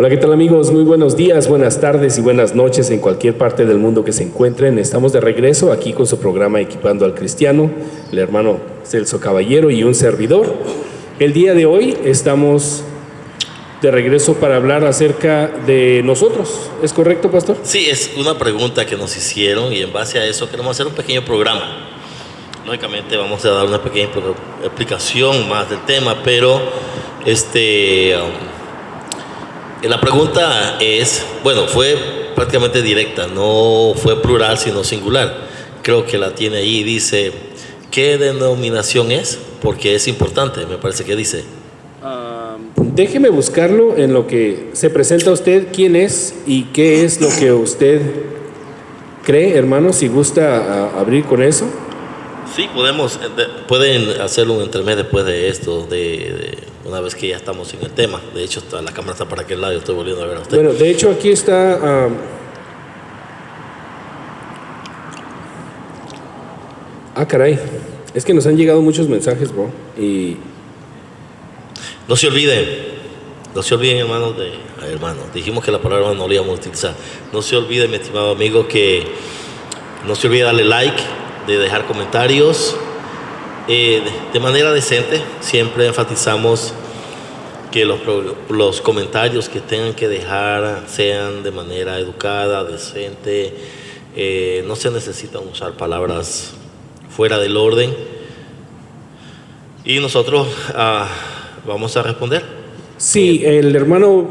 Hola, ¿qué tal amigos? Muy buenos días, buenas tardes y buenas noches en cualquier parte del mundo que se encuentren. Estamos de regreso aquí con su programa Equipando al Cristiano, el hermano Celso Caballero y un servidor. El día de hoy estamos de regreso para hablar acerca de nosotros. ¿Es correcto, pastor? Sí, es una pregunta que nos hicieron y en base a eso queremos hacer un pequeño programa. Lógicamente vamos a dar una pequeña explicación más del tema, pero la pregunta es, bueno, fue prácticamente directa, no fue plural sino singular. Creo que la tiene ahí, dice, ¿qué denominación es? Porque es importante, me parece que dice. Déjeme buscarlo en lo que se presenta usted, quién es y qué es lo que usted cree, hermano, si gusta abrir con eso. Sí, pueden hacerlo un intermedio después de esto, una vez que ya estamos en el tema. De hecho, la cámara está para aquel lado, yo estoy volviendo a ver a usted. Bueno, de hecho aquí está... caray, es que nos han llegado muchos mensajes, bro, y... No se olviden, hermanos, dijimos que la palabra no la íbamos a utilizar. No se olviden, mi estimado amigo, que no se olvide darle like, de dejar comentarios de manera decente. Siempre enfatizamos que los comentarios que tengan que dejar sean de manera educada, decente. No se necesitan usar palabras fuera del orden. Y nosotros vamos a responder. Sí, el hermano...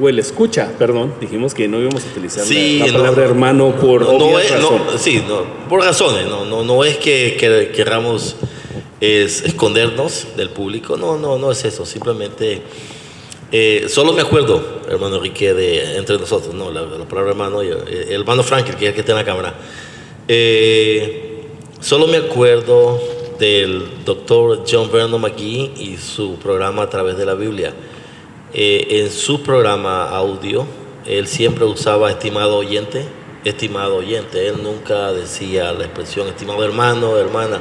O el escucha, perdón, dijimos que no íbamos a utilizar la palabra hermano por obvias razones. Por razones, no es que queramos escondernos del público, no es eso, simplemente solo me acuerdo, hermano Enrique, entre nosotros, no, la palabra hermano, el hermano Franklin, que es el que está en la cámara, solo me acuerdo del doctor John Vernon McGee y su programa A Través de la Biblia. En su programa audio, él siempre usaba estimado oyente. Él nunca decía la expresión estimado hermano, hermana.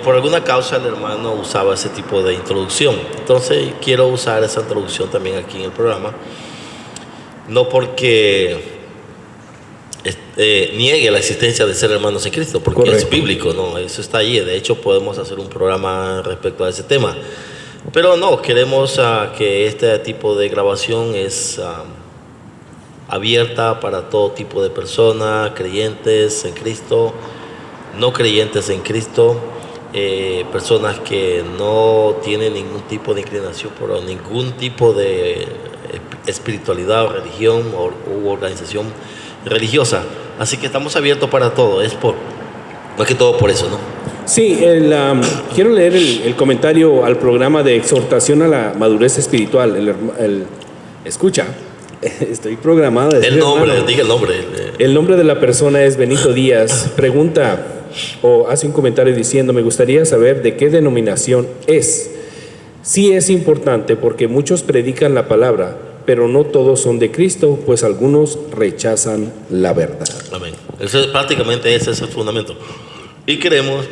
Por alguna causa el hermano usaba ese tipo de introducción. Entonces quiero usar esa introducción también aquí en el programa. No porque niegue la existencia de ser hermanos en Cristo, porque correcto, es bíblico, no, eso está allí. De hecho podemos hacer un programa respecto a ese tema. Pero no, queremos que este tipo de grabación es abierta para todo tipo de personas, creyentes en Cristo, no creyentes en Cristo, personas que no tienen ningún tipo de inclinación por ningún tipo de espiritualidad o religión u organización religiosa. Así que estamos abiertos para todo, más que todo por eso, ¿no? Sí, quiero leer el comentario al programa de exhortación a la madurez espiritual. Escucha, estoy programado. Diga el nombre. El nombre de la persona es Benito Díaz. Pregunta o hace un comentario diciendo: me gustaría saber de qué denominación es. Sí es importante porque muchos predican la palabra, pero no todos son de Cristo, pues algunos rechazan la verdad. Amén. Prácticamente ese es el fundamento. Y queremos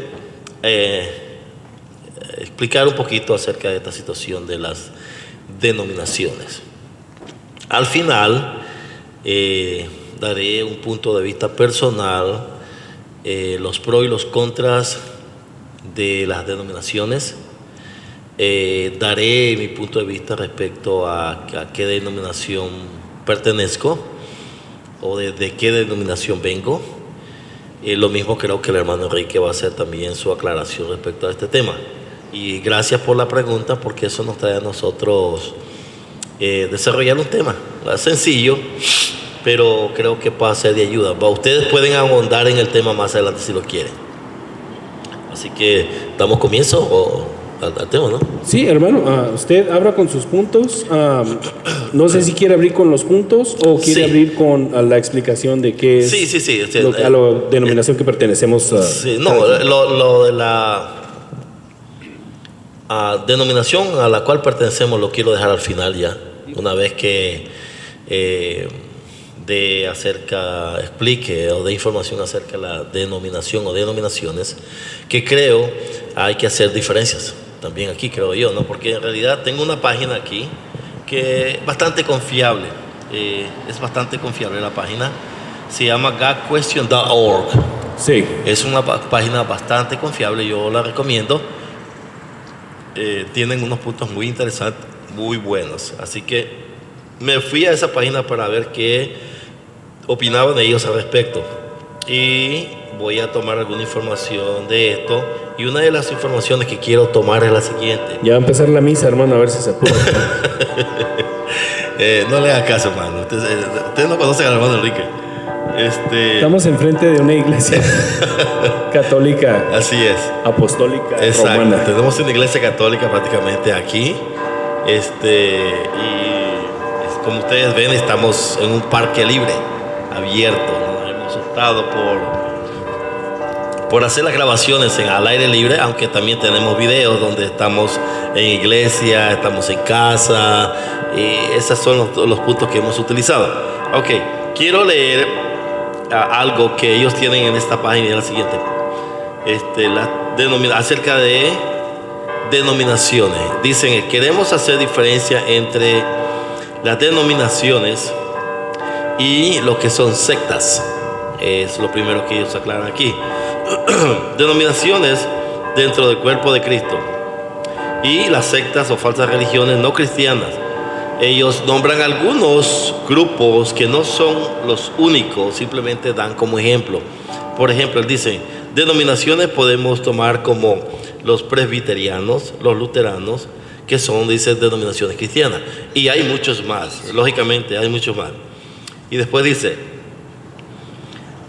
explicar un poquito acerca de esta situación de las denominaciones. Al final daré un punto de vista personal, los pros y los contras de las denominaciones. Daré mi punto de vista respecto a qué denominación pertenezco o de qué denominación vengo. Lo mismo creo que el hermano Enrique va a hacer también su aclaración respecto a este tema. Y gracias por la pregunta, porque eso nos trae a nosotros desarrollar un tema sencillo, pero creo que puede ser de ayuda. Ustedes pueden ahondar en el tema más adelante si lo quieren. Así que damos comienzo al tema, ¿no? Sí, hermano, usted abra con sus puntos. No sé si quiere abrir con los puntos o quiere abrir con la explicación de qué es a la denominación que pertenecemos. Lo de la denominación a la cual pertenecemos lo quiero dejar al final ya, una vez que explique o dé información acerca de la denominación o denominaciones, que creo hay que hacer diferencias también aquí, creo yo, ¿no? Porque en realidad tengo una página aquí que es bastante confiable. Es bastante confiable la página. Se llama godquestion.org. Sí. Es una página bastante confiable, yo la recomiendo. Tienen unos puntos muy interesantes, muy buenos. Así que me fui a esa página para ver qué opinaban ellos al respecto. Y voy a tomar alguna información de esto. Y una de las informaciones que quiero tomar es la siguiente. Ya va a empezar la misa, hermano, a ver si se apura. No le haga caso, hermano. Ustedes no conocen al hermano Enrique. Estamos enfrente de una iglesia católica. Así es. Apostólica. Exacto. Romana. Tenemos una iglesia católica prácticamente aquí. Y como ustedes ven, estamos en un parque libre, abierto. Nos hemos optado por hacer las grabaciones al aire libre, aunque también tenemos videos donde estamos en iglesia, estamos en casa. Y esos son los puntos que hemos utilizado. Ok, quiero leer algo que ellos tienen en esta página, es la siguiente. Acerca de denominaciones. Dicen que queremos hacer diferencia entre las denominaciones y lo que son sectas. Es lo primero que ellos aclaran aquí. Denominaciones dentro del cuerpo de Cristo y las sectas o falsas religiones no cristianas. Ellos nombran algunos grupos que no son los únicos, simplemente dan como ejemplo. Por ejemplo, él dice, denominaciones podemos tomar como los presbiterianos, los luteranos, que son, dice, denominaciones cristianas. Y hay muchos más, lógicamente hay muchos más. Y después dice,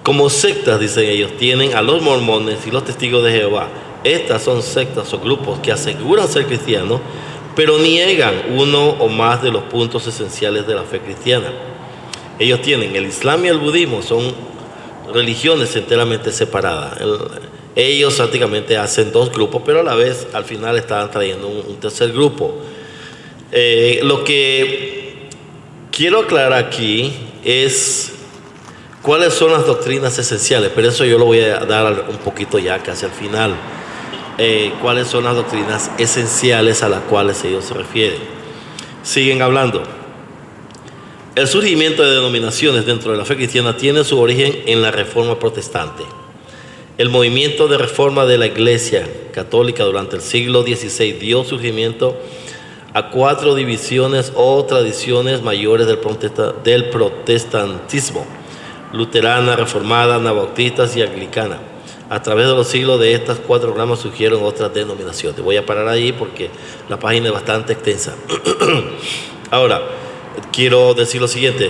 como sectas, dicen ellos, tienen a los mormones y los testigos de Jehová. Estas son sectas o grupos que aseguran ser cristianos, pero niegan uno o más de los puntos esenciales de la fe cristiana. Ellos tienen el Islam y el budismo, son religiones enteramente separadas. Ellos prácticamente hacen dos grupos, pero a la vez al final están trayendo un tercer grupo. Lo que quiero aclarar aquí es cuáles son las doctrinas esenciales, pero eso yo lo voy a dar un poquito ya casi al final. Cuáles son las doctrinas esenciales a las cuales ellos se refieren. Siguen hablando. El surgimiento de denominaciones dentro de la fe cristiana tiene su origen en la Reforma Protestante. El movimiento de reforma de la Iglesia Católica durante el siglo XVI dio surgimiento a 4 divisiones o tradiciones mayores del protestantismo: luterana, reformada, anabautistas y anglicana. A través de los siglos de estas 4 ramas surgieron otras denominaciones. Voy a parar ahí porque la página es bastante extensa. Ahora, quiero decir lo siguiente.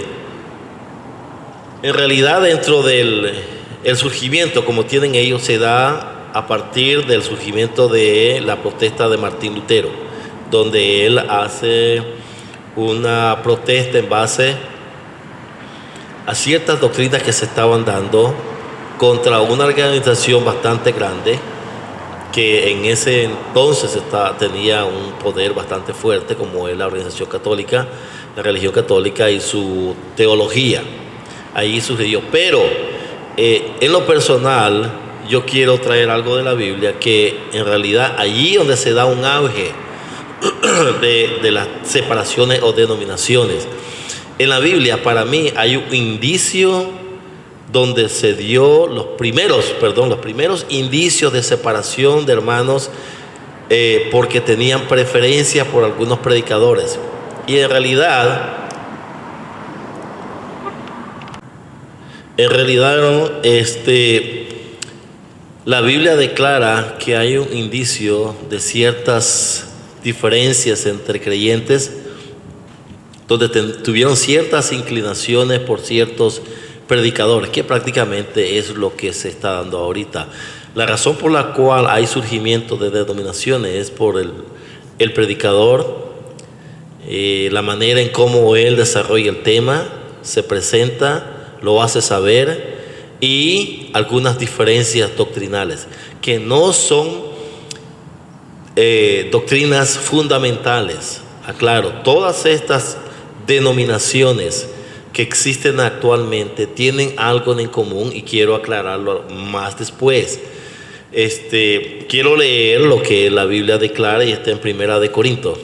En realidad, dentro del surgimiento, como tienen ellos, se da a partir del surgimiento de la protesta de Martín Lutero, donde él hace una protesta en base a ciertas doctrinas que se estaban dando contra una organización bastante grande que en ese entonces tenía un poder bastante fuerte, como es la organización católica, la religión católica y su teología. Ahí sucedió. Pero en lo personal, yo quiero traer algo de la Biblia, que en realidad allí donde se da un auge de las separaciones o denominaciones. En la Biblia, para mí, hay un indicio donde se dio los primeros indicios de separación de hermanos porque tenían preferencia por algunos predicadores. Y en realidad la Biblia declara que hay un indicio de ciertas diferencias entre creyentes, donde tuvieron ciertas inclinaciones por ciertos predicadores, que prácticamente es lo que se está dando ahorita. La razón por la cual hay surgimiento de denominaciones es por el predicador, la manera en cómo él desarrolla el tema, se presenta, lo hace saber, y algunas diferencias doctrinales que no son doctrinas fundamentales. Aclaro, todas estas denominaciones que existen actualmente tienen algo en común, y quiero aclararlo más después. Quiero leer lo que la Biblia declara, y está en 1 Corintios.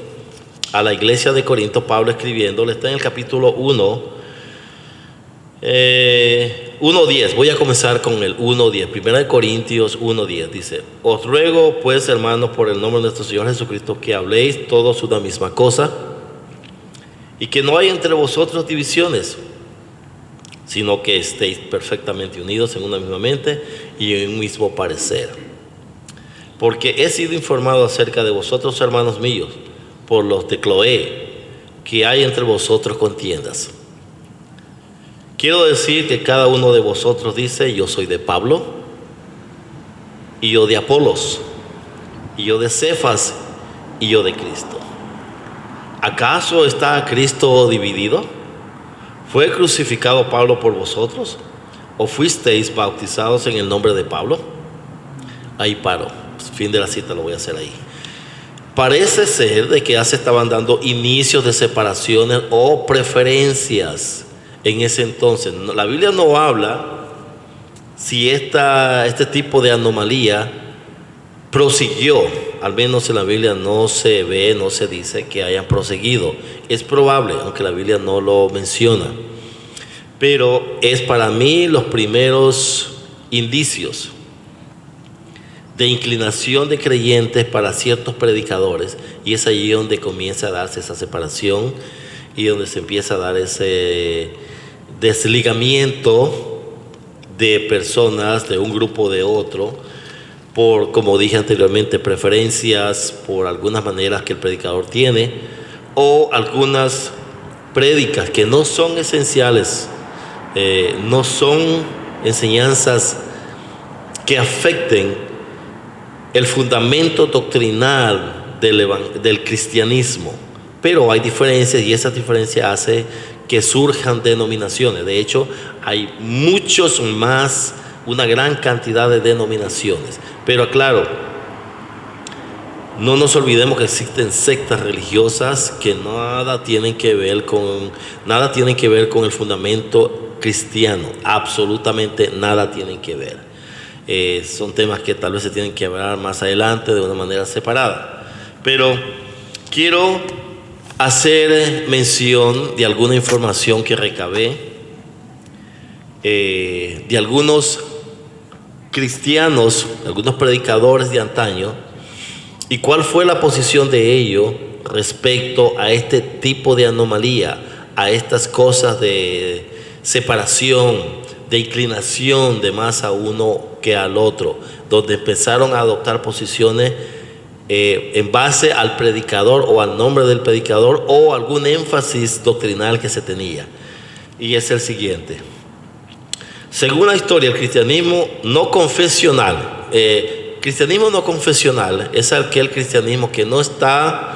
a la iglesia de Corinto, Pablo escribiéndole, está en el capítulo 1:10. Voy a comenzar con el 1:10. 1 Corintios 1:10 dice: os ruego pues, hermanos, por el nombre de nuestro Señor Jesucristo, que habléis todos una misma cosa, y que no haya entre vosotros divisiones, sino que estéis perfectamente unidos en una misma mente y en un mismo parecer. Porque he sido informado acerca de vosotros, hermanos míos, por los de Cloé, que hay entre vosotros contiendas. Quiero decir que cada uno de vosotros dice: yo soy de Pablo, y yo de Apolos, y yo de Cefas, y yo de Cristo. ¿Acaso está Cristo dividido? ¿Fue crucificado Pablo por vosotros? ¿O fuisteis bautizados en el nombre de Pablo? Ahí paro, fin de la cita, lo voy a hacer ahí. Parece ser de que ya se estaban dando inicios de separaciones o preferencias en ese entonces. La Biblia no habla si este tipo de anomalía prosiguió. Al menos en la Biblia no se ve, no se dice que hayan proseguido. Es probable, aunque la Biblia no lo menciona. Pero es para mí los primeros indicios de inclinación de creyentes para ciertos predicadores, y es allí donde comienza a darse esa separación y donde se empieza a dar ese desligamiento de personas de un grupo de otro por, como dije anteriormente, preferencias, por algunas maneras que el predicador tiene, o algunas prédicas que no son esenciales, no son enseñanzas que afecten el fundamento doctrinal del cristianismo. Pero hay diferencias, y esa diferencia hace que surjan denominaciones. De hecho, hay muchos más, una gran cantidad de denominaciones. Pero claro, no nos olvidemos que existen sectas religiosas que nada tienen que ver con el fundamento cristiano. Absolutamente nada tienen que ver. Son temas que tal vez se tienen que hablar más adelante de una manera separada. Pero quiero hacer mención de alguna información que recabé de algunos cristianos, algunos predicadores de antaño, y cuál fue la posición de ellos respecto a este tipo de anomalía, a estas cosas de separación, de inclinación de más a uno que al otro, donde empezaron a adoptar posiciones en base al predicador o al nombre del predicador o algún énfasis doctrinal que se tenía. Y es el siguiente: según la historia, el cristianismo no confesional, es aquel cristianismo que no está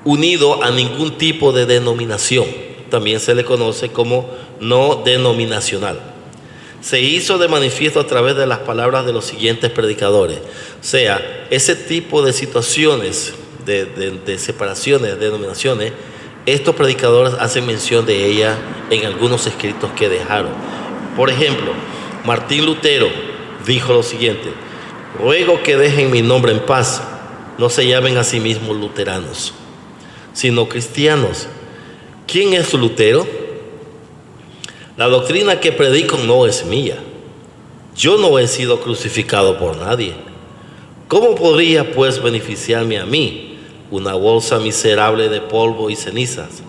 unido a ningún tipo de denominación. También se le conoce como no denominacional. Se hizo de manifiesto a través de las palabras de los siguientes predicadores. O sea, ese tipo de situaciones, de separaciones, de denominaciones, estos predicadores hacen mención de ella en algunos escritos que dejaron. Por ejemplo, Martín Lutero dijo lo siguiente: ruego que dejen mi nombre en paz, no se llamen a sí mismos luteranos, sino cristianos. ¿Quién es Lutero? La doctrina que predico no es mía. Yo no he sido crucificado por nadie. ¿Cómo podría pues beneficiarme a mí, una bolsa miserable de polvo y cenizas,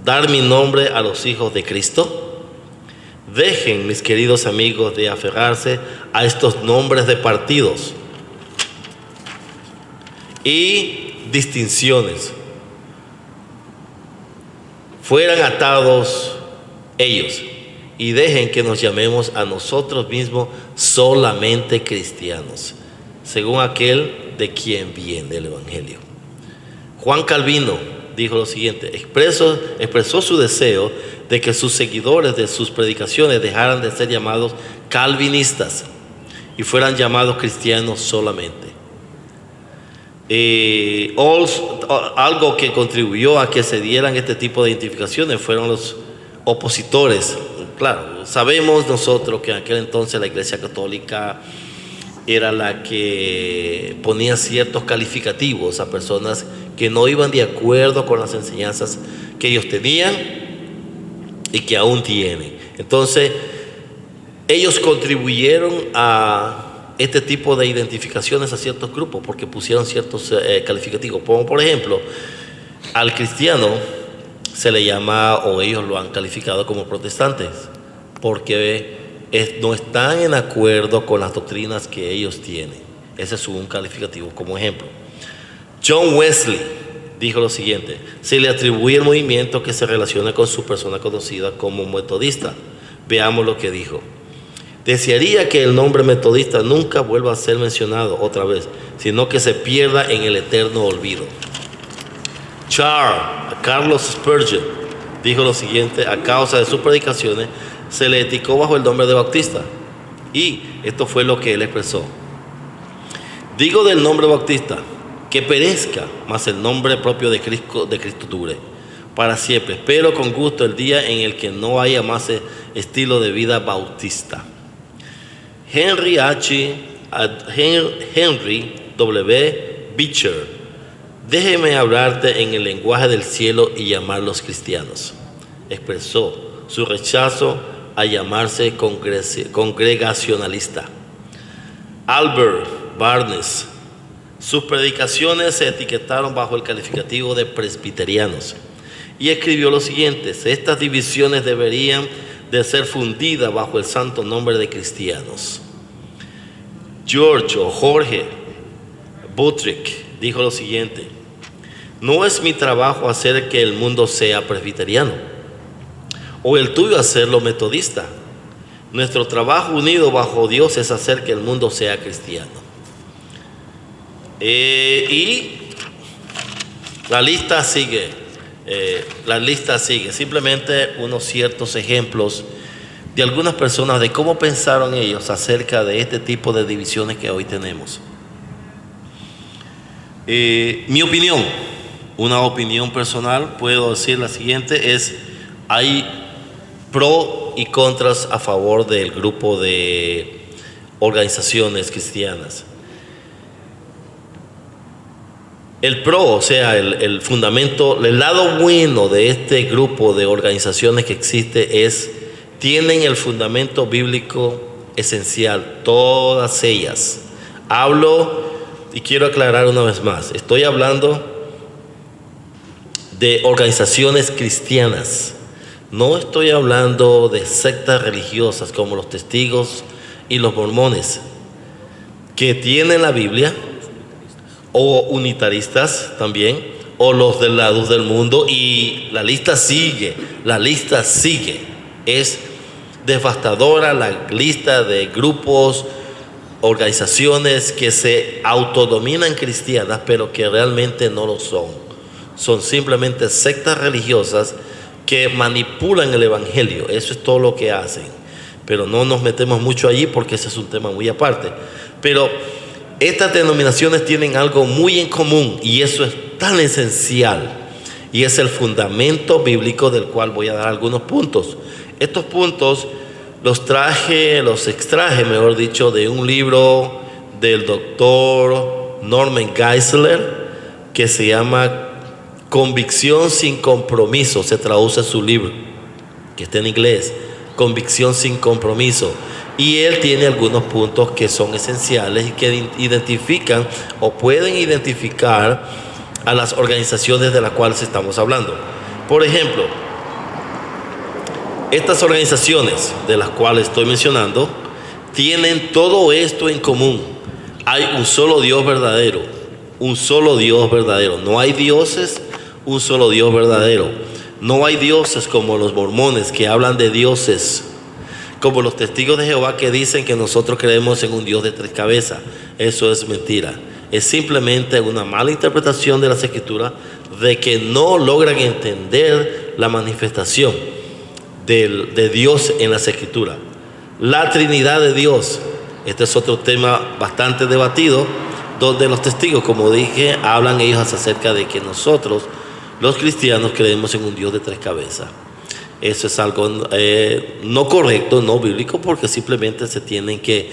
dar mi nombre a los hijos de Cristo? Dejen, mis queridos amigos, de aferrarse a estos nombres de partidos y distinciones. Fueran atados ellos, y dejen que nos llamemos a nosotros mismos solamente cristianos, según aquel de quien viene el Evangelio. Juan Calvino dijo lo siguiente: expresó su deseo de que sus seguidores de sus predicaciones dejaran de ser llamados calvinistas y fueran llamados cristianos solamente. Algo que contribuyó a que se dieran este tipo de identificaciones fueron los opositores. Claro, sabemos nosotros que en aquel entonces la Iglesia Católica era la que ponía ciertos calificativos a personas que no iban de acuerdo con las enseñanzas que ellos tenían y que aún tienen. Entonces, ellos contribuyeron a este tipo de identificaciones a ciertos grupos porque pusieron ciertos calificativos. Como por ejemplo, al cristiano se le llama, o ellos lo han calificado como protestantes, porque no están en acuerdo con las doctrinas que ellos tienen. Ese es un calificativo como ejemplo. John Wesley dijo lo siguiente: se le atribuye el movimiento que se relaciona con su persona conocida como metodista. Veamos lo que dijo. Desearía que el nombre metodista nunca vuelva a ser mencionado otra vez, sino que se pierda en el eterno olvido. Carlos Spurgeon dijo lo siguiente: a causa de sus predicaciones se le etiquetó bajo el nombre de Bautista. Y esto fue lo que él expresó: digo del nombre Bautista, que perezca, mas el nombre propio de Cristo dure para siempre. Espero con gusto el día en el que no haya más estilo de vida bautista. Henry W. Beecher: déjeme hablarte en el lenguaje del cielo y llamarlos cristianos. Expresó su rechazo a llamarse congregacionalista. Albert Barnes: sus predicaciones se etiquetaron bajo el calificativo de presbiterianos, y escribió lo siguiente: estas divisiones deberían de ser fundidas bajo el santo nombre de cristianos. Jorge Buttrick dijo lo siguiente: no es mi trabajo hacer que el mundo sea presbiteriano, o el tuyo hacerlo metodista. Nuestro trabajo unido bajo Dios es hacer que el mundo sea cristiano. Y la lista sigue. Simplemente unos ciertos ejemplos de algunas personas de cómo pensaron ellos acerca de este tipo de divisiones que hoy tenemos. Mi opinión, una opinión personal, puedo decir la siguiente: hay pro y contras a favor del grupo de organizaciones cristianas. El pro, o sea, el fundamento, el lado bueno de este grupo de organizaciones que existe tienen el fundamento bíblico esencial, todas ellas. Hablo, y quiero aclarar una vez más, estoy hablando de organizaciones cristianas. No estoy hablando de sectas religiosas como los testigos y los mormones, que tienen la Biblia, o unitaristas también, o los de la luz del mundo, y la lista sigue. Es devastadora la lista de grupos, organizaciones que se autodominan cristianas, pero que realmente no lo son. Son simplemente sectas religiosas que manipulan el evangelio. Eso es todo lo que hacen, pero no nos metemos mucho allí porque ese es un tema muy aparte. Pero estas denominaciones tienen algo muy en común, y eso es tan esencial, y es el fundamento bíblico, del cual voy a dar algunos puntos. Estos puntos los extraje, mejor dicho, de un libro del doctor Norman Geisler que se llama Convicción sin compromiso. Se traduce su libro, que está en inglés, Convicción sin compromiso. Y él tiene algunos puntos que son esenciales y que identifican o pueden identificar a las organizaciones de las cuales estamos hablando. Por ejemplo, estas organizaciones de las cuales estoy mencionando tienen todo esto en común. Hay un solo Dios verdadero, No hay dioses, un solo Dios verdadero. No hay dioses como los mormones, que hablan de dioses, como los testigos de Jehová, que dicen que nosotros creemos en un Dios de 3 cabezas. Eso es mentira. Es simplemente una mala interpretación de las Escrituras, de que no logran entender la manifestación de Dios en las Escrituras. La Trinidad de Dios, este es otro tema bastante debatido, donde los testigos, como dije, hablan ellos acerca de que nosotros, los cristianos, creemos en un Dios de 3 cabezas. Eso es algo no correcto, no bíblico, porque simplemente se tienen que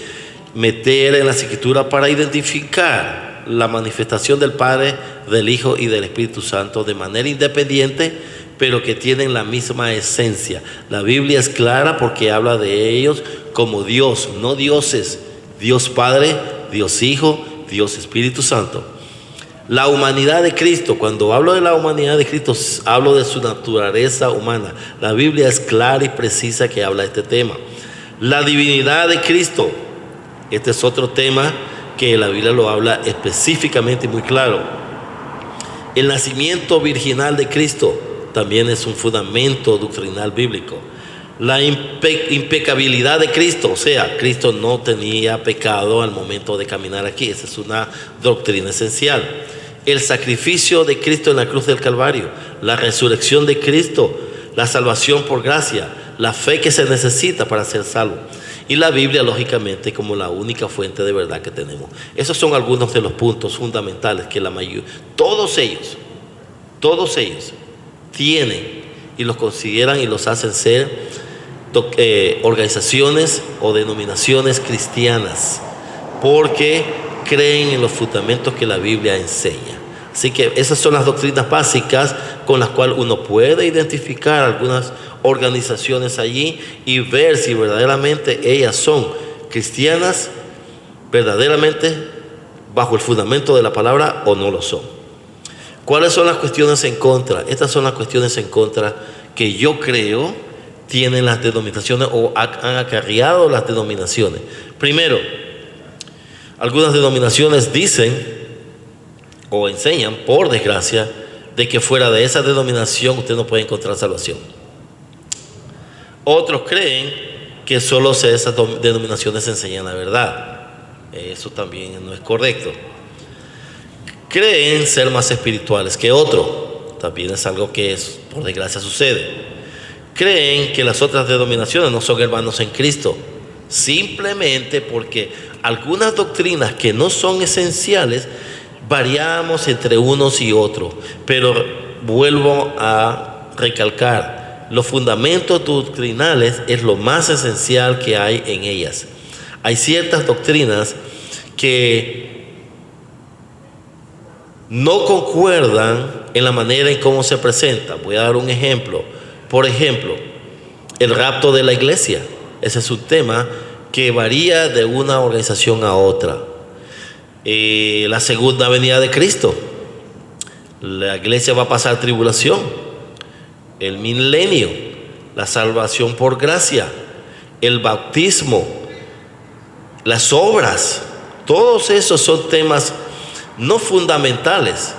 meter en las Escrituras para identificar la manifestación del Padre, del Hijo y del Espíritu Santo de manera independiente, pero que tienen la misma esencia. La Biblia es clara porque habla de ellos como Dios, no dioses. Dios Padre, Dios Hijo, Dios Espíritu Santo. La humanidad de Cristo, cuando hablo de la humanidad de Cristo, hablo de su naturaleza humana. La Biblia es clara y precisa que habla de este tema. La divinidad de Cristo, este es otro tema que la Biblia lo habla específicamente y muy claro. El nacimiento virginal de Cristo también es un fundamento doctrinal bíblico. La impecabilidad de Cristo, o sea, Cristo no tenía pecado al momento de caminar aquí. Esa es una doctrina esencial. El sacrificio de Cristo en la cruz del Calvario, la resurrección de Cristo, la salvación por gracia, la fe que se necesita para ser salvo. Y la Biblia, lógicamente, como la única fuente de verdad que tenemos. Esos son algunos de los puntos fundamentales que todos ellos tienen y los consideran y los hacen ser organizaciones o denominaciones cristianas, porque creen en los fundamentos que la Biblia enseña. Así que esas son las doctrinas básicas con las cuales uno puede identificar algunas organizaciones allí y ver si verdaderamente ellas son cristianas, verdaderamente bajo el fundamento de la palabra, o no lo son. ¿Cuáles son las cuestiones en contra? Estas son las cuestiones en contra que yo creo tienen las denominaciones o han acarreado las denominaciones. Primero, algunas denominaciones dicen o enseñan, por desgracia, de que fuera de esa denominación usted no puede encontrar salvación. Otros creen que solo esas denominaciones enseñan la verdad. Eso también no es correcto. Creen ser más espirituales que otros. También es algo que por desgracia sucede. Creen que las otras denominaciones no son hermanos en Cristo, simplemente porque algunas doctrinas que no son esenciales variamos entre unos y otros. Pero vuelvo a recalcar, los fundamentos doctrinales es lo más esencial que hay en ellas. Hay ciertas doctrinas que no concuerdan en la manera en cómo se presentan. Voy a dar un ejemplo. Por ejemplo, el rapto de la iglesia. Ese es un tema que varía de una organización a otra. La segunda venida de Cristo. La iglesia va a pasar tribulación. El milenio. La salvación por gracia. El bautismo. Las obras. Todos esos son temas no fundamentales,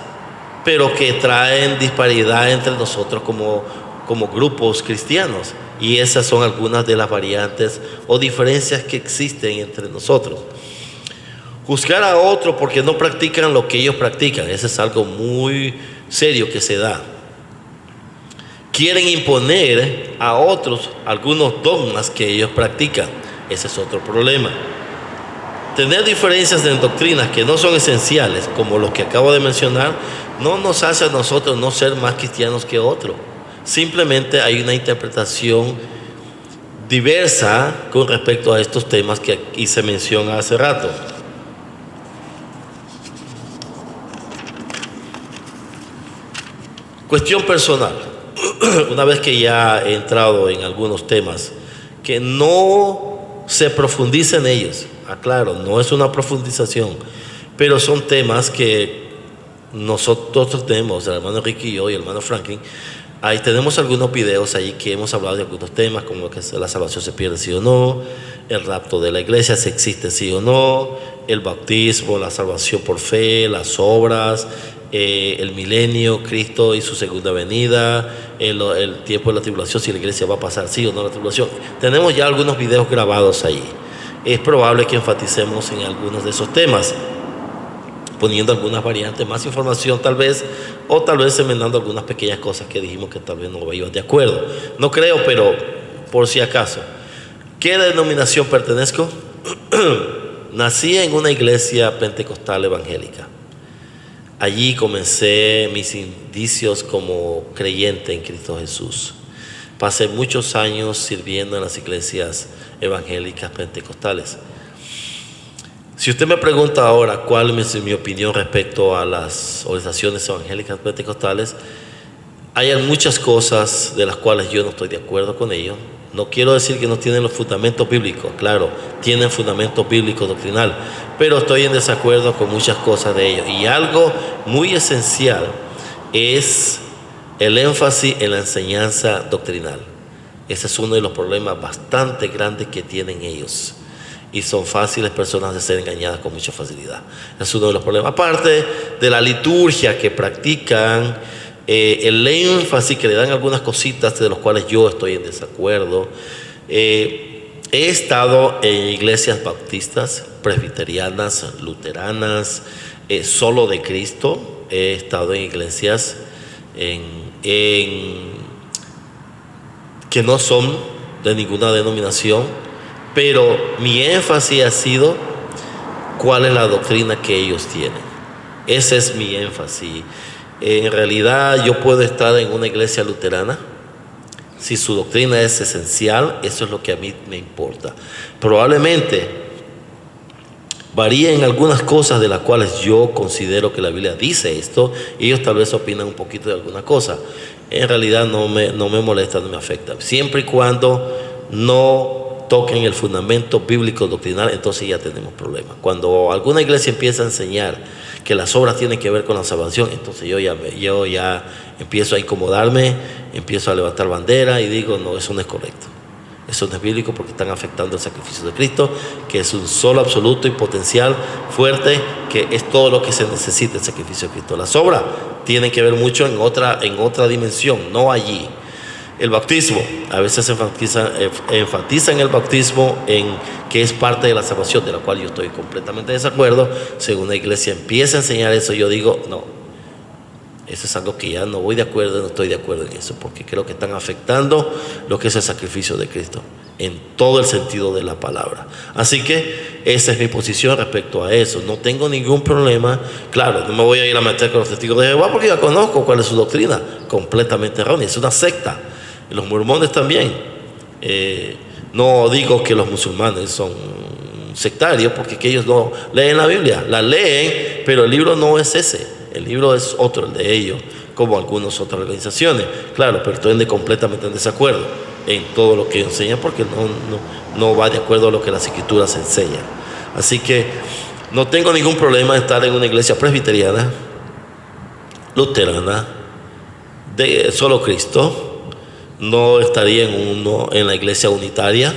pero que traen disparidad entre nosotros como grupos cristianos, y esas son algunas de las variantes o diferencias que existen entre nosotros. Juzgar a otros porque no practican lo que ellos practican, eso es algo muy serio que se da. Quieren imponer a otros algunos dogmas que ellos practican, ese es otro problema. Tener diferencias en doctrinas que no son esenciales, como los que acabo de mencionar, no nos hace a nosotros no ser más cristianos que otros. Simplemente hay una interpretación diversa con respecto a estos temas que aquí se menciona hace rato. Cuestión personal. Una vez que ya he entrado en algunos temas, que no se profundiza en ellos. Aclaro, no es una profundización, pero son temas que nosotros tenemos, el hermano Ricky y yo y el hermano Franklin. Ahí tenemos algunos videos ahí que hemos hablado de algunos temas, como que la salvación se pierde sí o no, el rapto de la iglesia si existe sí o no, el bautismo, la salvación por fe, las obras, el milenio, Cristo y su segunda venida, el tiempo de la tribulación, si la iglesia va a pasar sí o no la tribulación. Tenemos ya algunos videos grabados ahí. Es probable que enfaticemos en algunos de esos temas, poniendo algunas variantes, más información tal vez, o tal vez enmendando algunas pequeñas cosas que dijimos que tal vez no iban de acuerdo. No creo, pero por si acaso. ¿Qué denominación pertenezco? Nací en una iglesia pentecostal evangélica. Allí comencé mis indicios como creyente en Cristo Jesús. Pasé muchos años sirviendo en las iglesias evangélicas pentecostales. Si usted me pregunta ahora cuál es mi opinión respecto a las organizaciones evangélicas pentecostales, hay muchas cosas de las cuales yo no estoy de acuerdo con ellos. No quiero decir que no tienen los fundamentos bíblicos, claro, tienen fundamentos bíblicos doctrinal, pero estoy en desacuerdo con muchas cosas de ellos. Y algo muy esencial es el énfasis en la enseñanza doctrinal. Ese es uno de los problemas bastante grandes que tienen ellos. Y son fáciles personas de ser engañadas con mucha facilidad. Es uno de los problemas. Aparte de la liturgia que practican, el énfasis que le dan algunas cositas de los cuales yo estoy en desacuerdo. He estado en iglesias bautistas, presbiterianas, luteranas, solo de Cristo. He estado en iglesias que no son de ninguna denominación, pero mi énfasis ha sido cuál es la doctrina que ellos tienen. Ese es mi énfasis. En realidad yo puedo estar en una iglesia luterana, si su doctrina es esencial, eso es lo que a mí me importa. Probablemente varía en algunas cosas de las cuales yo considero que la Biblia dice esto, y ellos tal vez opinan un poquito de alguna cosa. En realidad no me molesta, no me afecta. Siempre y cuando no toquen el fundamento bíblico doctrinal, entonces ya tenemos problemas. Cuando alguna iglesia empieza a enseñar que las obras tienen que ver con la salvación, entonces yo ya empiezo a incomodarme, empiezo a levantar bandera y digo, no, eso no es correcto. Eso no es bíblico porque están afectando el sacrificio de Cristo, que es un solo absoluto y potencial fuerte, que es todo lo que se necesita el sacrificio de Cristo. Las obras tienen que ver mucho en otra dimensión, no allí. El bautismo, a veces enfatizan el bautismo en que es parte de la salvación, de la cual yo estoy completamente de desacuerdo. Según la iglesia empieza a enseñar eso, yo digo, no, eso es algo que ya no voy de acuerdo, no estoy de acuerdo en eso, porque creo que están afectando lo que es el sacrificio de Cristo, en todo el sentido de la palabra. Así que esa es mi posición respecto a eso. No tengo ningún problema. Claro, no me voy a ir a meter con los testigos de Jehová porque ya conozco cuál es su doctrina, completamente errónea, es una secta. Los mormones también. No digo que los musulmanes son sectarios, porque que ellos no leen la Biblia, la leen, pero el libro no es ese, el libro es otro, el de ellos, como algunas otras organizaciones. Claro, pero estoy completamente en desacuerdo en todo lo que enseñan, porque no va de acuerdo a lo que las escrituras enseñan. Así que no tengo ningún problema de estar en una iglesia presbiteriana, luterana, de solo Cristo. No estaría en la iglesia unitaria,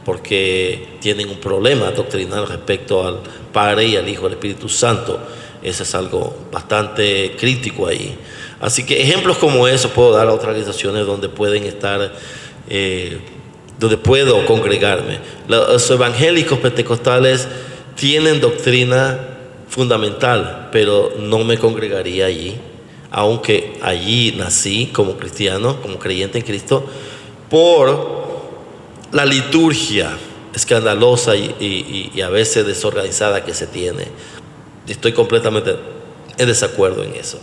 porque tienen un problema doctrinal respecto al Padre y al Hijo y al Espíritu Santo. Eso es algo bastante crítico ahí. Así que ejemplos como eso puedo dar a otras organizaciones donde pueden estar, donde puedo congregarme. Los evangélicos pentecostales tienen doctrina fundamental, pero no me congregaría allí, aunque allí nací como cristiano, como creyente en Cristo, por la liturgia escandalosa y a veces desorganizada que se tiene. Estoy completamente en desacuerdo en eso.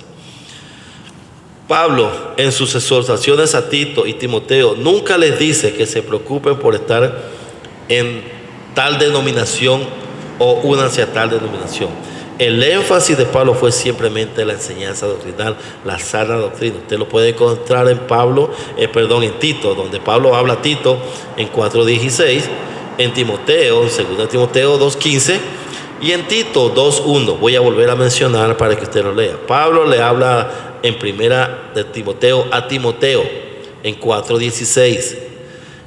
Pablo, en sus exhortaciones a Tito y Timoteo, nunca les dice que se preocupen por estar en tal denominación o únanse a tal denominación. El énfasis de Pablo fue simplemente la enseñanza doctrinal, la sana doctrina. Usted lo puede encontrar en en Tito, donde Pablo habla a Tito en 4:16, en Timoteo, en 2 Timoteo 2:15 y en Tito 2:1. Voy a volver a mencionar para que usted lo lea. Pablo le habla en 1 de Timoteo a Timoteo en 4:16.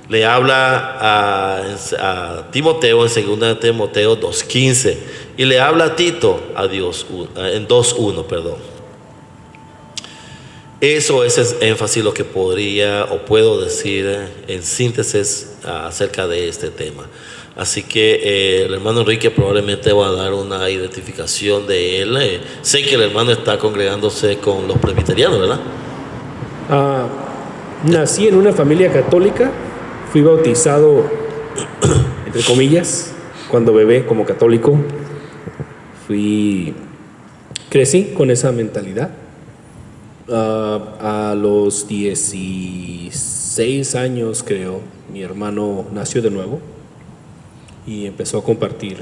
Le habla a Timoteo en 2 Timoteo 2:15 y le habla a Tito en 2:1, perdón. Eso es el énfasis, lo que podría o puedo decir en síntesis acerca de este tema. Así que el hermano Enrique probablemente va a dar una identificación de él. Sé que el hermano está congregándose con los presbiterianos, ¿verdad? Nací en una familia católica. Fui bautizado, entre comillas, cuando bebé como católico. Crecí con esa mentalidad. A los 16 años, creo, mi hermano nació de nuevo y empezó a compartir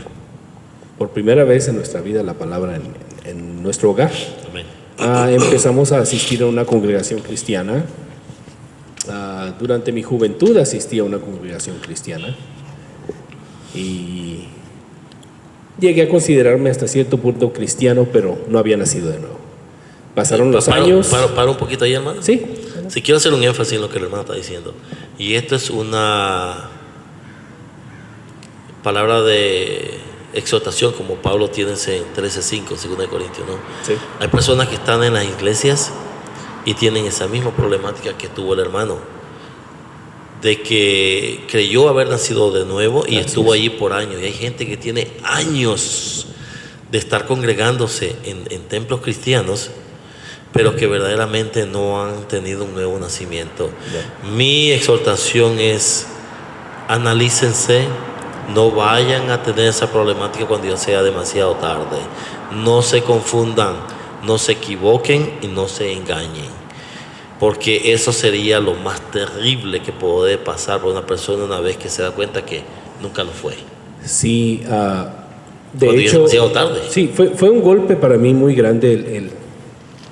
por primera vez en nuestra vida la palabra en nuestro hogar. Amén. Empezamos a asistir a una congregación cristiana. Durante mi juventud asistí a una congregación cristiana y llegué a considerarme hasta cierto punto cristiano, pero no había nacido de nuevo. Pasaron los años. Para un poquito ahí, hermano. Sí. Si quiero hacer un énfasis en lo que el hermano está diciendo. Y esto es una palabra de exhortación, como Pablo tiene en 13:5, 2 Corintios, ¿no? Sí. Hay personas que están en las iglesias y tienen esa misma problemática que tuvo el hermano, de que creyó haber nacido de nuevo y estuvo allí por años. Y hay gente que tiene años de estar congregándose en templos cristianos, pero que verdaderamente no han tenido un nuevo nacimiento. Mi exhortación es: analícense, no vayan a tener esa problemática cuando ya sea demasiado tarde. No se confundan, no se equivoquen y no se engañen, porque eso sería lo más terrible que puede pasar por una persona una vez que se da cuenta que nunca lo fue. Sí, de Cuando ya es hecho, demasiado tarde. sí, fue un golpe para mí muy grande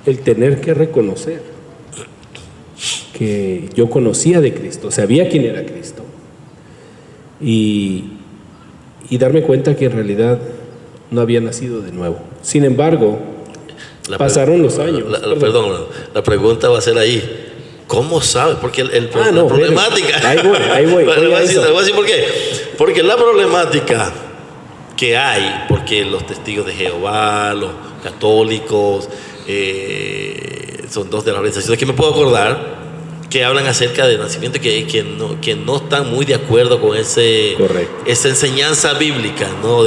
el tener que reconocer que yo conocía de Cristo, sabía quién era Cristo, y darme cuenta que en realidad no había nacido de nuevo. Sin embargo, pasaron los años. Perdón, la pregunta va a ser ahí: ¿cómo sabe? Porque la problemática. Ahí voy. Le voy a decir por qué. Porque la problemática que hay, porque los testigos de Jehová, los católicos, son dos de las organizaciones que me puedo acordar que hablan acerca del nacimiento, que no están muy de acuerdo con esa enseñanza bíblica, ¿no?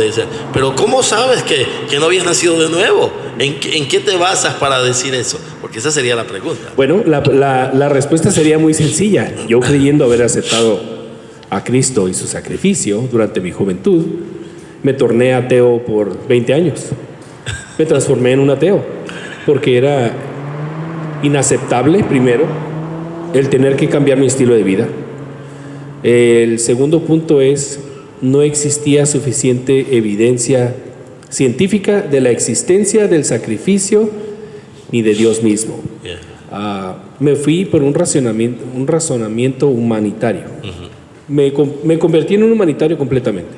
Pero ¿cómo sabes que no habías nacido de nuevo? ¿En qué te basas para decir eso? Porque esa sería la pregunta. Bueno, la respuesta sería muy sencilla. Yo, creyendo haber aceptado a Cristo y su sacrificio durante mi juventud, me torné ateo por 20 años. Me transformé en un ateo porque era inaceptable, primero, el tener que cambiar mi estilo de vida. El segundo punto es: no existía suficiente evidencia científica de la existencia del sacrificio ni de Dios mismo. Me fui por un razonamiento humanitario. Me convertí en un humanitario completamente.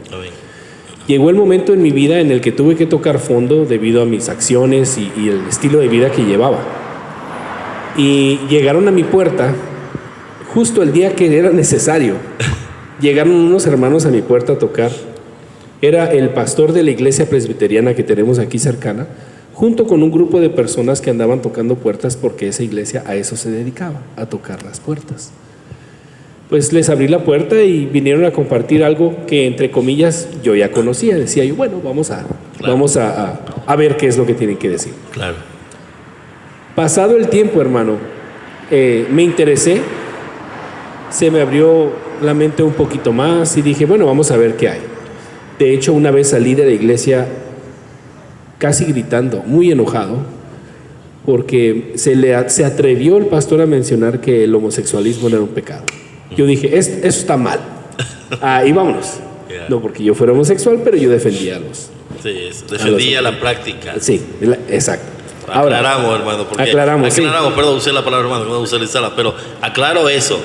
Llegó el momento en mi vida en el que tuve que tocar fondo debido a mis acciones y el estilo de vida que llevaba. Y llegaron a mi puerta justo el día que era necesario. Llegaron unos hermanos a mi puerta a tocar. Era el pastor de la iglesia presbiteriana que tenemos aquí cercana, junto con un grupo de personas que andaban tocando puertas, porque esa iglesia a eso se dedicaba, a tocar las puertas. Pues les abrí la puerta y vinieron a compartir algo que, entre comillas, yo ya conocía. Decía yo, bueno, vamos a ver qué es lo que tienen que decir. Claro. Pasado el tiempo, hermano, me interesé, se me abrió la mente un poquito más y dije, bueno, vamos a ver qué hay. De hecho, una vez salí de la iglesia casi gritando, muy enojado, porque se atrevió el pastor a mencionar que el homosexualismo no era un pecado. Yo dije, eso está mal. Y vámonos. Yeah. No porque yo fuera homosexual, pero yo defendía a los... Sí, defendía la práctica. Sí, exacto. Ahora, aclaramos, hermano. Aclaramos, perdón, usé la palabra hermano, no usé la, pero aclaro eso.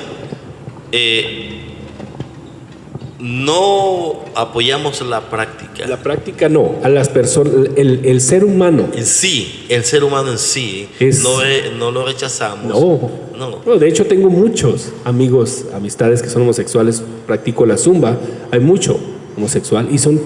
No apoyamos la práctica. La práctica no, a las personas, el ser humano. En sí, el ser humano en sí, no lo rechazamos. No, de hecho tengo muchos amigos, amistades que son homosexuales, practico la zumba, hay mucho homosexual y son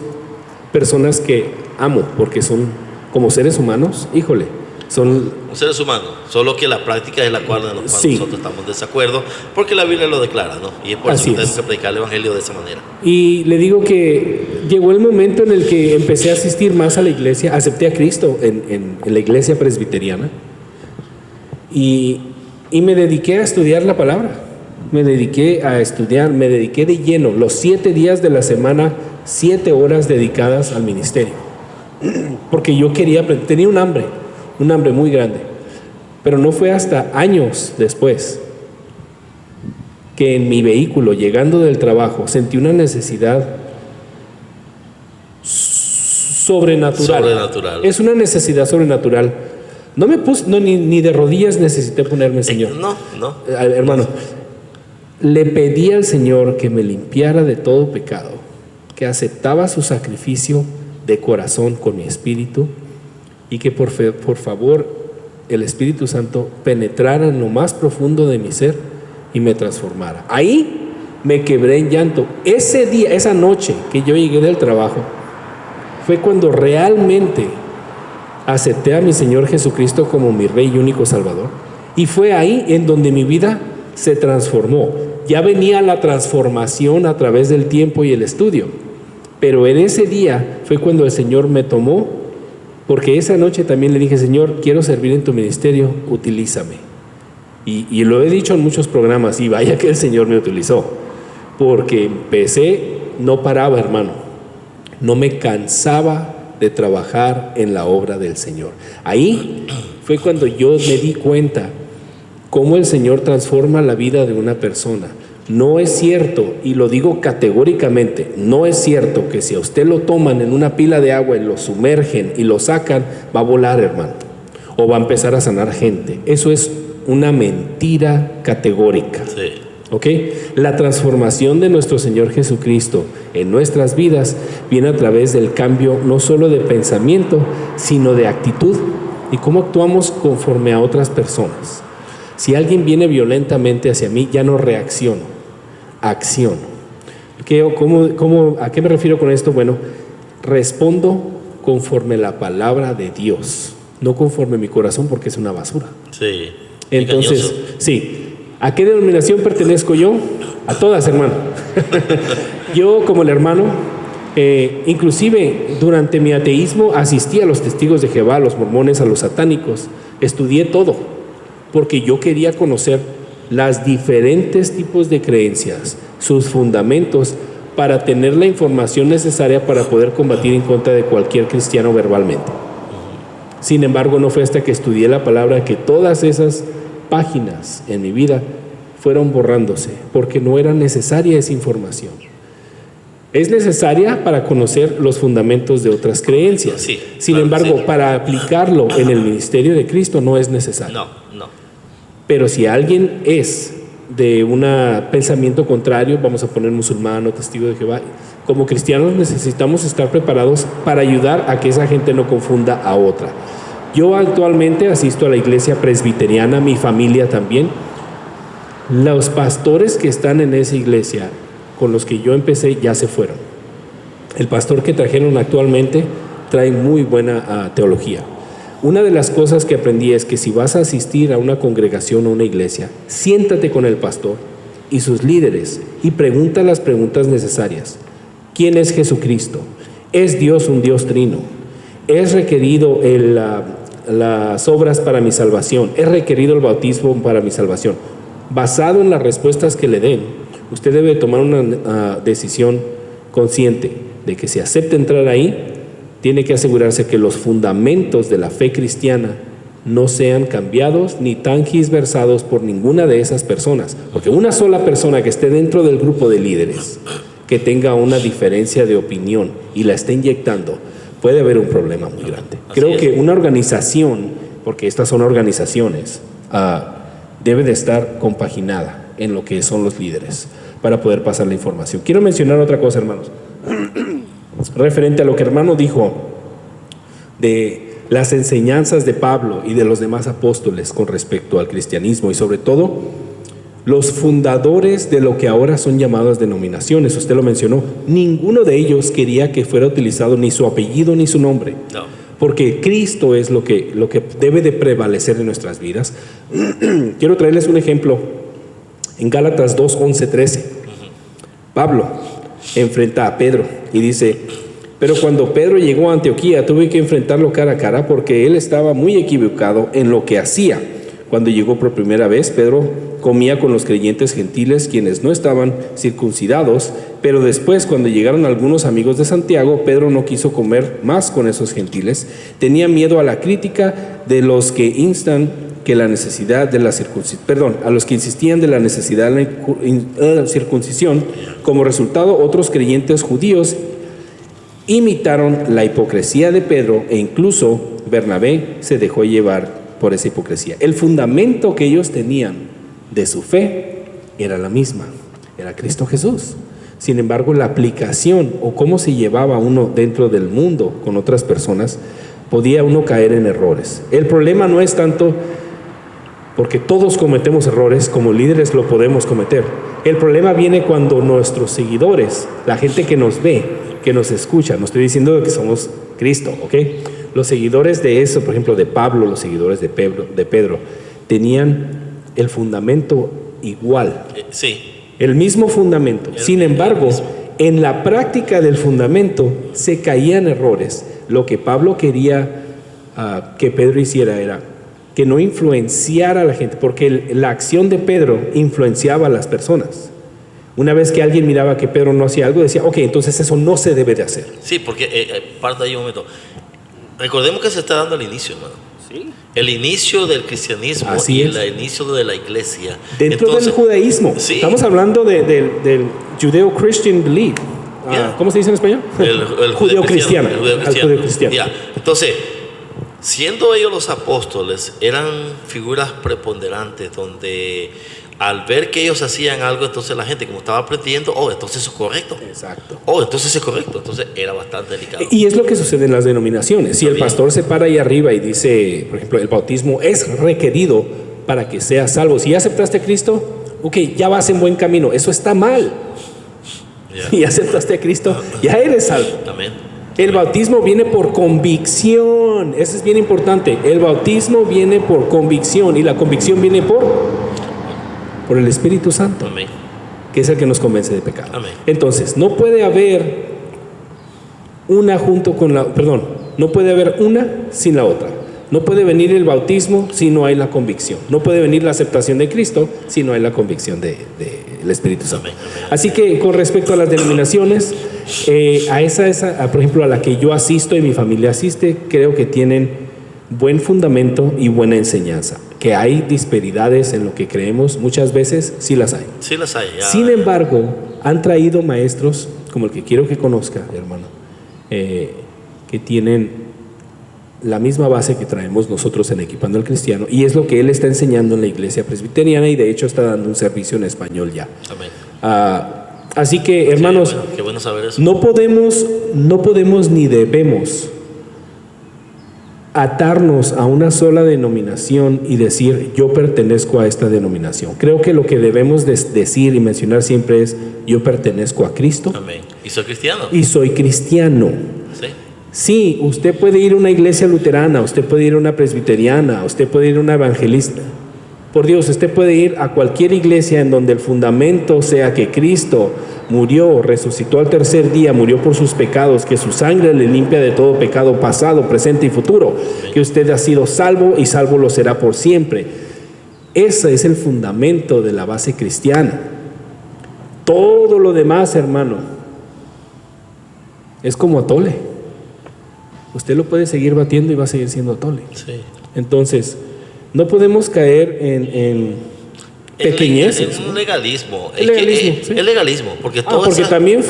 personas que amo porque son como seres humanos, híjole. Son seres humanos, solo que la práctica es la cual nosotros estamos en desacuerdo, porque la Biblia lo declara, ¿no? Y es por eso que tenemos que predicar el Evangelio de esa manera. Y le digo que llegó el momento en el que empecé a asistir más a la iglesia, acepté a Cristo en la iglesia presbiteriana y me dediqué a estudiar la palabra, me dediqué de lleno, los 7 días de la semana, 7 horas dedicadas al ministerio, porque yo quería aprender, tenía un hambre muy grande, pero no fue hasta años después que en mi vehículo, llegando del trabajo, sentí una necesidad sobrenatural. Es una necesidad sobrenatural. No me puse, ni de rodillas necesité ponerme, Señor. No. Hermano, le pedí al Señor que me limpiara de todo pecado, que aceptaba su sacrificio de corazón con mi espíritu y que por favor el Espíritu Santo penetrara en lo más profundo de mi ser y me transformara. Ahí me quebré en llanto. Ese día, esa noche que yo llegué del trabajo, fue cuando realmente acepté a mi Señor Jesucristo como mi Rey y único Salvador. Y fue ahí en donde mi vida se transformó. Ya venía la transformación a través del tiempo y el estudio. Pero en ese día fue cuando el Señor me tomó, porque esa noche también le dije: Señor, quiero servir en tu ministerio, utilízame. Y lo he dicho en muchos programas, y vaya que el Señor me utilizó, porque empecé, no paraba, hermano, no me cansaba de trabajar en la obra del Señor. Ahí fue cuando yo me di cuenta cómo el Señor transforma la vida de una persona. No es cierto, y lo digo categóricamente, no es cierto que si a usted lo toman en una pila de agua y lo sumergen y lo sacan, va a volar, hermano, o va a empezar a sanar gente. Eso es una mentira categórica. Sí. ¿Ok? La transformación de nuestro Señor Jesucristo en nuestras vidas viene a través del cambio no solo de pensamiento, sino de actitud y cómo actuamos conforme a otras personas. Si alguien viene violentamente hacia mí, ya no reacciono, acciono. ¿A qué me refiero con esto? Bueno, respondo conforme la palabra de Dios, no conforme mi corazón, porque es una basura. Sí. Entonces, engañoso. Sí. ¿A qué denominación pertenezco yo? A todas, hermano. Yo, como el hermano, inclusive durante mi ateísmo asistí a los testigos de Jehová, a los mormones, a los satánicos. Estudié todo, porque yo quería conocer los diferentes tipos de creencias, sus fundamentos, para tener la información necesaria para poder combatir en contra de cualquier cristiano verbalmente. Sin embargo, no fue hasta que estudié la palabra que todas esas páginas en mi vida fueron borrándose, porque no era necesaria esa información. Es necesaria para conocer los fundamentos de otras creencias. Sí, Sin claro, embargo, sí. para aplicarlo en el ministerio de Cristo no es necesario. No. Pero si alguien es de un pensamiento contrario, vamos a poner musulmán o testigo de Jehová, como cristianos necesitamos estar preparados para ayudar a que esa gente no confunda a otra. Yo actualmente asisto a la iglesia presbiteriana, mi familia también. Los pastores que están en esa iglesia con los que yo empecé ya se fueron. El pastor que trajeron actualmente trae muy buena teología. Una de las cosas que aprendí es que si vas a asistir a una congregación o una iglesia, siéntate con el pastor y sus líderes y pregunta las preguntas necesarias. ¿Quién es Jesucristo? ¿Es Dios un Dios trino? ¿Es requerido las obras para mi salvación? ¿Es requerido el bautismo para mi salvación? Basado en las respuestas que le den, usted debe tomar una decisión consciente de que si acepta entrar ahí, tiene que asegurarse que los fundamentos de la fe cristiana no sean cambiados ni transversados por ninguna de esas personas. Porque una sola persona que esté dentro del grupo de líderes, que tenga una diferencia de opinión y la esté inyectando, puede haber un problema muy grande. Creo que una organización, porque estas son organizaciones, debe de estar compaginada en lo que son los líderes para poder pasar la información. Quiero mencionar otra cosa, hermanos, referente a lo que hermano dijo de las enseñanzas de Pablo y de los demás apóstoles con respecto al cristianismo y sobre todo los fundadores de lo que ahora son llamadas denominaciones. Usted lo mencionó, ninguno de ellos quería que fuera utilizado ni su apellido ni su nombre. No. Porque Cristo es lo que debe de prevalecer en nuestras vidas. Quiero traerles un ejemplo. En Gálatas 2, 11, 13, Pablo enfrenta a Pedro y dice: pero cuando Pedro llegó a Antioquía, tuve que enfrentarlo cara a cara porque él estaba muy equivocado en lo que hacía. Cuando llegó por primera vez, Pedro comía con los creyentes gentiles, quienes no estaban circuncidados, pero después, cuando llegaron algunos amigos de Santiago, Pedro no quiso comer más con esos gentiles. Tenía miedo a la crítica de los que a los que insistían de la necesidad de la circuncisión. Como resultado, otros creyentes judíos imitaron la hipocresía de Pedro e incluso Bernabé se dejó llevar por esa hipocresía. El fundamento que ellos tenían de su fe era la misma, era Cristo Jesús. Sin embargo, la aplicación o cómo se llevaba uno dentro del mundo con otras personas, podía uno caer en errores. El problema no es tanto porque todos cometemos errores, como líderes lo podemos cometer. El problema viene cuando nuestros seguidores, la gente que nos ve, que nos escucha, no estoy diciendo que somos Cristo, ¿ok? Los seguidores de eso, por ejemplo, de Pablo, los seguidores de Pedro, tenían el fundamento igual. Sí. El mismo fundamento. Sin embargo, en la práctica del fundamento se caían errores. Lo que Pablo quería que Pedro hiciera era que no influenciara a la gente, porque la acción de Pedro influenciaba a las personas. Una vez que alguien miraba que Pedro no hacía algo, decía, ok, entonces eso no se debe de hacer. Sí, porque parte ahí un momento. Recordemos que se está dando el inicio, hermano. Sí. El inicio del cristianismo y el inicio de la iglesia. Dentro del judaísmo. Sí. Estamos hablando del Judeo-Christian belief. ¿Cómo se dice en español? El judeo-cristiano. Yeah. Entonces, siendo ellos los apóstoles, eran figuras preponderantes donde al ver que ellos hacían algo, entonces la gente como estaba aprendiendo, entonces eso es correcto. Exacto. Entonces es correcto. Entonces era bastante delicado. Y es lo que sucede en las denominaciones. Si el pastor se para ahí arriba y dice, por ejemplo, el bautismo es requerido para que seas salvo. Si ya aceptaste a Cristo, ok, ya vas en buen camino. Eso está mal. Si aceptaste a Cristo, ya eres salvo. Amén. El bautismo viene por convicción. Eso es bien importante. El bautismo viene por convicción y la convicción viene por el Espíritu Santo. Amén. Que es el que nos convence de pecado. Amén. Entonces, no puede haber una no puede haber una sin la otra. No puede venir el bautismo si no hay la convicción. No puede venir la aceptación de Cristo si no hay la convicción del Espíritu Santo. Amén. Amén. Así que con respecto a las denominaciones, por ejemplo, a la que yo asisto y mi familia asiste, creo que tienen buen fundamento y buena enseñanza. Que hay disparidades en lo que creemos, muchas veces sí las hay. Sí las hay. Sin embargo, han traído maestros, como el que quiero que conozca, hermano, que tienen la misma base que traemos nosotros en Equipando al Cristiano, y es lo que él está enseñando en la iglesia presbiteriana, y de hecho está dando un servicio en español ya. Amén. Así que, hermanos, qué bueno saber eso. no podemos ni debemos atarnos a una sola denominación y decir yo pertenezco a esta denominación. Creo que lo que debemos decir y mencionar siempre es yo pertenezco a Cristo. Amén. ¿Y soy cristiano? Y soy cristiano. Sí. Sí, usted puede ir a una iglesia luterana, usted puede ir a una presbiteriana, usted puede ir a una evangelista. Por Dios, usted puede ir a cualquier iglesia en donde el fundamento sea que Cristo murió, resucitó al tercer día, murió por sus pecados, que su sangre le limpia de todo pecado pasado, presente y futuro, que usted ha sido salvo y salvo lo será por siempre. Ese es el fundamento de la base cristiana. Todo lo demás, hermano, es como atole. Usted lo puede seguir batiendo y va a seguir siendo atole. Sí. Entonces, no podemos caer en pequeñeces. Es un legalismo. El legalismo, sí. El legalismo, porque todo porque también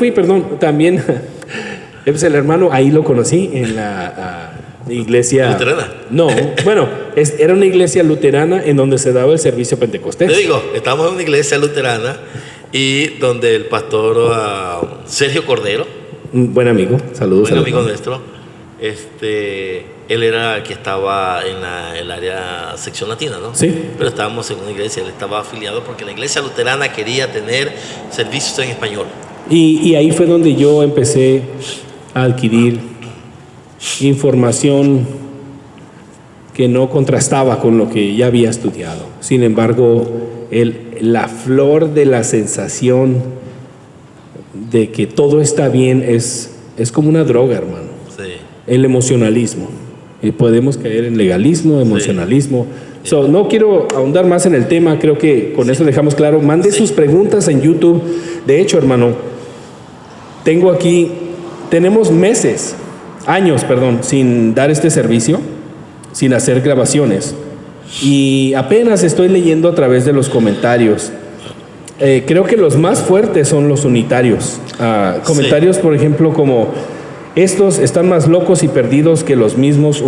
pues el hermano ahí lo conocí en la iglesia luterana. No, bueno, era una iglesia luterana en donde se daba el servicio pentecostés. Te digo, estamos en una iglesia luterana y donde el pastor Sergio Cordero, un buen amigo, saludos. Buen amigo nuestro. Él era el que estaba en el área sección latina, ¿no? Sí. Pero estábamos en una iglesia, él estaba afiliado porque la iglesia luterana quería tener servicios en español. Y ahí fue donde yo empecé a adquirir información que no contrastaba con lo que ya había estudiado. Sin embargo, la flor de la sensación de que todo está bien es como una droga, hermano. Sí. El emocionalismo. Y podemos caer en legalismo, emocionalismo. Sí. No quiero ahondar más en el tema, creo que con eso dejamos claro. Mande sus preguntas en YouTube. De hecho, hermano, tenemos años, sin dar este servicio, sin hacer grabaciones. Y apenas estoy leyendo a través de los comentarios. Creo que los más fuertes son los unitarios. Comentarios, por ejemplo, como Estos están más locos y perdidos que los mismos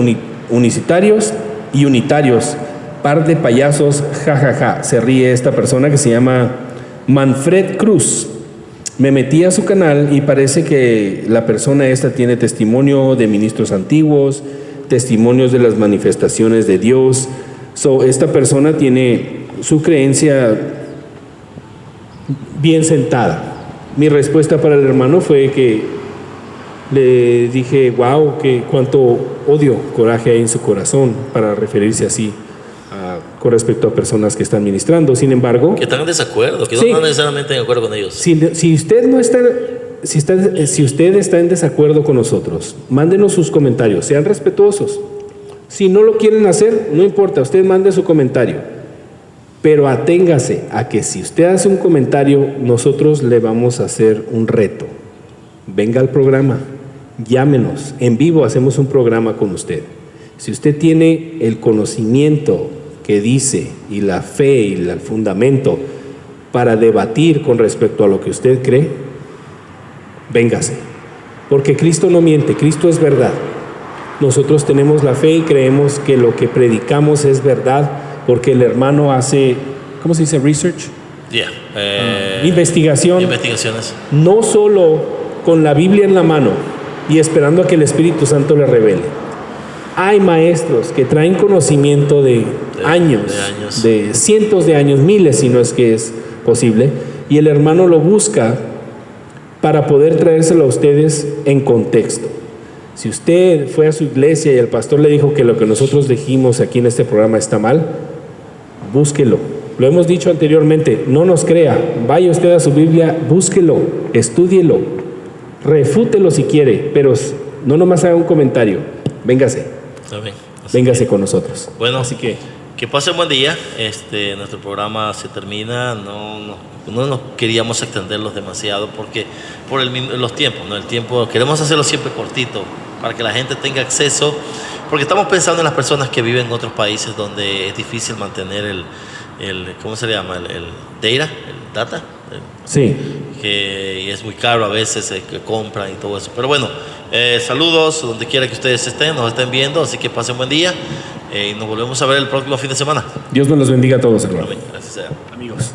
unicitarios y unitarios. Par de payasos, jajaja. Se ríe esta persona que se llama Manfred Cruz. Me metí a su canal y parece que la persona esta tiene testimonio de ministros antiguos, testimonios de las manifestaciones de Dios. Esta persona tiene su creencia bien sentada. Mi respuesta para el hermano fue que le dije, wow, que cuánto odio, coraje hay en su corazón para referirse así con respecto a personas que están ministrando. Sin embargo, que están en desacuerdo, que no sí, están necesariamente en acuerdo con ellos. Si usted está en desacuerdo con nosotros, mándenos sus comentarios, sean respetuosos. Si no lo quieren hacer, no importa, usted mande su comentario, pero aténgase a que si usted hace un comentario, nosotros le vamos a hacer un reto. Venga al programa, llámenos, en vivo hacemos un programa con usted. Si usted tiene el conocimiento que dice y la fe y el fundamento para debatir con respecto a lo que usted cree, véngase, porque Cristo no miente, Cristo es verdad. Nosotros tenemos la fe y creemos que lo que predicamos es verdad, porque el hermano hace, ¿cómo se dice? Research. Investigaciones. No solo con la Biblia en la mano y esperando a que el Espíritu Santo le revele. Hay maestros que traen conocimiento de años, de cientos de años, miles si no es que es posible, y el hermano lo busca para poder traérselo a ustedes en contexto. Si usted fue a su iglesia y el pastor le dijo que lo que nosotros dijimos aquí en este programa está mal, búsquelo. Lo hemos dicho anteriormente, no nos crea, vaya usted a su Biblia, búsquelo, estúdielo, refútelo si quiere, pero no nomás haga un comentario, véngase. Véngase con nosotros. Bueno, así que pasen buen día. Nuestro programa se termina. No nos queríamos extenderlos demasiado porque por los tiempos, ¿no? El tiempo queremos hacerlo siempre cortito para que la gente tenga acceso, porque estamos pensando en las personas que viven en otros países donde es difícil mantener el ¿cómo se le llama? El data. Sí. Que es muy caro a veces, que compran y todo eso. Pero bueno, saludos donde quiera que ustedes nos estén viendo, así que pasen buen día y nos volvemos a ver el próximo fin de semana. Dios nos los bendiga a todos, hermano. Amén. Gracias. Amigos.